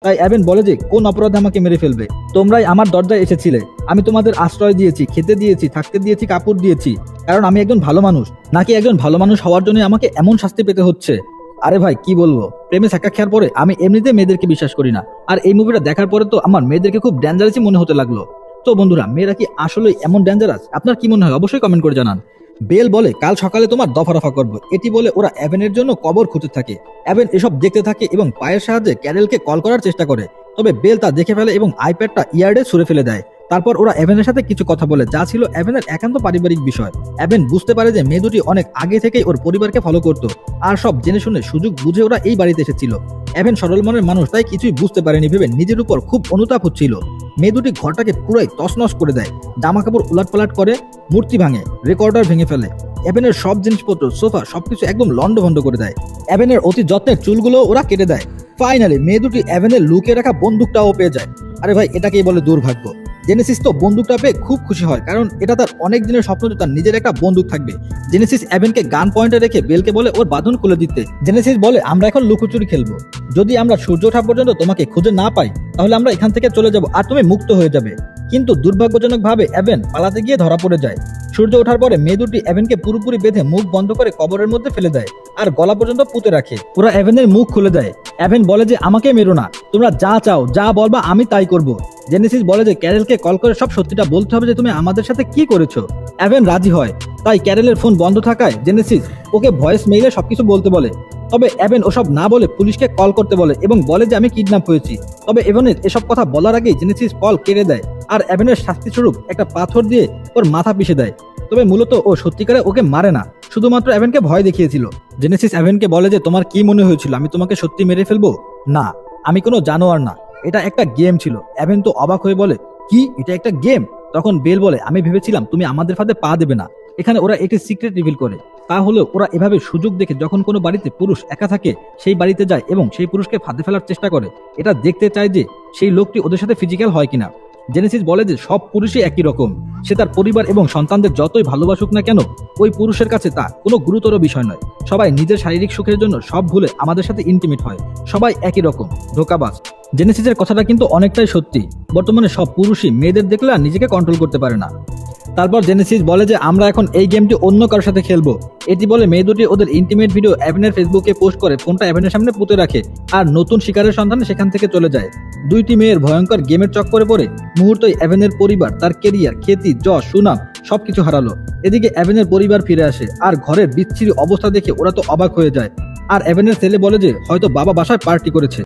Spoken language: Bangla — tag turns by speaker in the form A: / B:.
A: তাই অ্যাবেন বলে যে কোন অপরাধে আমাকে মেরে ফেলবে, তোমরাই আমার দরজায় এসেছিলে, আমি তোমাদের আশ্রয় দিয়েছি, খেতে দিয়েছি, থাকতে দিয়েছি, কাপড় দিয়েছি, কারণ আমি একজন ভালো মানুষ, নাকি একজন ভালো মানুষ হওয়ার জন্য আমাকে এমন শাস্তি পেতে হচ্ছে? আরে ভাই কি বলবো, প্রেমে ছাক্কা খেয়ার পরে আমি এমনিতে মেয়েদেরকে বিশ্বাস করি না, আর এই মুভিটা দেখার পরে তো আমার মেয়েদেরকে খুব ডেঞ্জারাসই মনে হতে লাগলো। তো বন্ধুরা, মেয়েরা কি আসলে এমন ডেঞ্জারাস? আপনার কি মনে হয় অবশ্যই কমেন্ট করে জানান। বেল বলে কাল সকালে তোমার দফা রফা করবো, এটি বলে ওরা অ্যাবেনের জন্য কবর খুঁজতে থাকে। অ্যাবেন এসব দেখতে থাকে এবং পায়ের সাহায্যে ক্যারেলকে কল করার চেষ্টা করে, তবে বেল তা দেখে ফেলে এবং আইপ্যাডটা ইয়ার্ডে ছুঁড়ে ফেলে দেয়। তারপর ওরা অ্যাবেনের সাথে কিছু কথা বলে, যা ছিল অ্যাবেনের একান্ত পারিবারিক বিষয়। অ্যাবেন বুঝতে পারে যে মেয়ে দুটি অনেক আগে থেকেই ওর পরিবারকে ফলো করতো, আর সব জেনে শুনে সুযোগ বুঝে ওরা এই বাড়িতে এসেছিল। অ্যাবেন সরল মনের মানুষ, তাই কিছুই বুঝতে পারেনি ভেবে নিজের উপর খুব অনুতাপ হচ্ছিল। মেয়ে দুটি ঘরটাকে পুরাই তছনছ করে দেয়, জামা কাপড় উলাটপালাট করে, মূর্তি ভাঙে, রেকর্ডার ভেঙে ফেলে, অ্যাবেনের সব জিনিসপত্র, সোফা সবকিছু একদম লন্ডভন্ড করে দেয়। অ্যাবেনের অতি যত্নের চুলগুলো ওরা কেটে দেয়। ফাইনালি মেয়ে দুটি অ্যাবেনের লুকিয়ে রাখা বন্দুকটাও পেয়ে যায়। আরে ভাই, এটাকেই বলে দুর্ভাগ্য। জেনেসিস তো বন্দুকটা পেয়ে খুব খুশি হয়, কারণ এটা তার অনেক দিনের স্বপ্ন যে তার নিজের একটা বন্দুক থাকবে। জেনেসিস অ্যাবেনকে গান পয়েন্টে রেখে বেলকে বলে ওর বাঁধন খুলে দিতে। জেনেসিস বলে আমরা এখন লুকোচুরি খেলবো, যদি আমরা সূর্য ওঠা পর্যন্ত তোমাকে খুঁজে না পাই তাহলে আমরা এখান থেকে চলে যাব আর তুমি মুক্ত হয়ে যাবে। কিন্তু দুর্ভাগ্যজনকভাবে অ্যাবেন পালাতে গিয়ে ধরা পড়ে যায়। সূর্য ওঠার পরে মেয়ে দুটি অ্যাবেনকে পুরোপুরি বেঁধে মুখ বন্ধ করে কবরের মধ্যে ফেলে দেয় আর গলা পর্যন্ত পুঁতে রাখে। ওরা অ্যাবেনের মুখ খুলে দেয়। অ্যাবেন বলে যে আমাকে মেরো না, তোমরা যা চাও যা বলবা আমি তাই করব। জেনেসিস বলে যে ক্যারেলকে কল করে সব সত্যিটা বলতে হবে যে তুমি আমাদের সাথে কি করেছো। অ্যাবেন রাজি হয়, তাই ক্যারেলের ফোন বন্ধ থাকায় জেনেসিস ওকে ভয়েস মেইলে সবকিছু বলতে বলে। তবে অ্যাবেন ওসব না বলে পুলিশকে কল করতে বলে এবং বলে যে আমি কিডন্যাপ হয়েছি। তবে অ্যাবেনের এসব কথা বলার আগেই জেনেসিস কল কেড়ে দেয় আর অ্যাবেনের শাস্তি স্বরূপ একটা পাথর দিয়ে ওর মাথা পিষে দেয়। তবে মূলত ও সত্যিকারে ওকে মারে না, শুধুমাত্র অ্যাবেনকে ভয় দেখিয়েছিল। জেনেসিস অ্যাবেনকে বলে যে তোমার কি মনে হয়েছিল আমি তোমাকে সত্যি মেরে ফেলবো? না, আমি কোনো জানোয়ার না, এটা একটা গেম ছিল। অ্যাবেন তো অবাক হয়ে বলে কি, এটা একটা গেম? তখন বেল বলে আমি ভেবেছিলাম তুমি আমাদের ফাঁদে পা দেবে না। এখানে ওরা একটি সিক্রেট রিভিল করে, তা হলো ওরা এভাবে সুযোগ দেখে যখন কোনো বাড়িতে পুরুষ একা থাকে সেই বাড়িতে যায় এবং সেই পুরুষকে ফাঁদে ফেলার চেষ্টা করে। এটা দেখতে চায় যে সেই লোকটি ওদের সাথে ফিজিক্যাল হয় কিনা। জেনেসিস বলে যে সব পুরুষই একই রকম, সে তার পরিবার এবং সন্তানদের যতই ভালোবাসুক না কেন ওই পুরুষের কাছে তা কোনো গুরুতর বিষয় নয়। সবাই নিজের শারীরিক সুখের জন্য সব ভুলে আমাদের সাথে ইন্টিমেট হয়, সবাই একই রকম, ধোঁকাবাজ। জেনেসিসের কথাটা কিন্তু অনেকটাই সত্যি। বর্তমানে সব পুরুষই মেয়েদের দেখলে আর নিজেকে কন্ট্রোল করতে পারে না। তারপর জেনেসিস বলে যে আমরা এখন এই গেমটি অন্য কারোর সাথে খেলবো। এটি বলে মেয়ে দুটি ওদের ইন্টিমেট ভিডিও অ্যাবেনের ফেসবুকে পোস্ট করে ফোনটা অ্যাবেনের সামনে পুঁতে রাখে আর নতুন শিকারের সন্ধানে সেখান থেকে চলে যায়। দুইটি মেয়ের ভয়ঙ্কর গেমের চক্করে পড়ে মুহূর্তেই অ্যাবেনের পরিবার তার কেরিয়ার, খ্যাতি, যশ, সুনাম সবকিছু হারালো। এদিকে অ্যাবেনের পরিবার ফিরে আসে আর ঘরের বিচ্ছিরি অবস্থা দেখে ওরা তো অবাক হয়ে যায়। আর অ্যাবেনের ছেলে বলে যে হয়তো বাবা বাসায় পার্টি করেছে।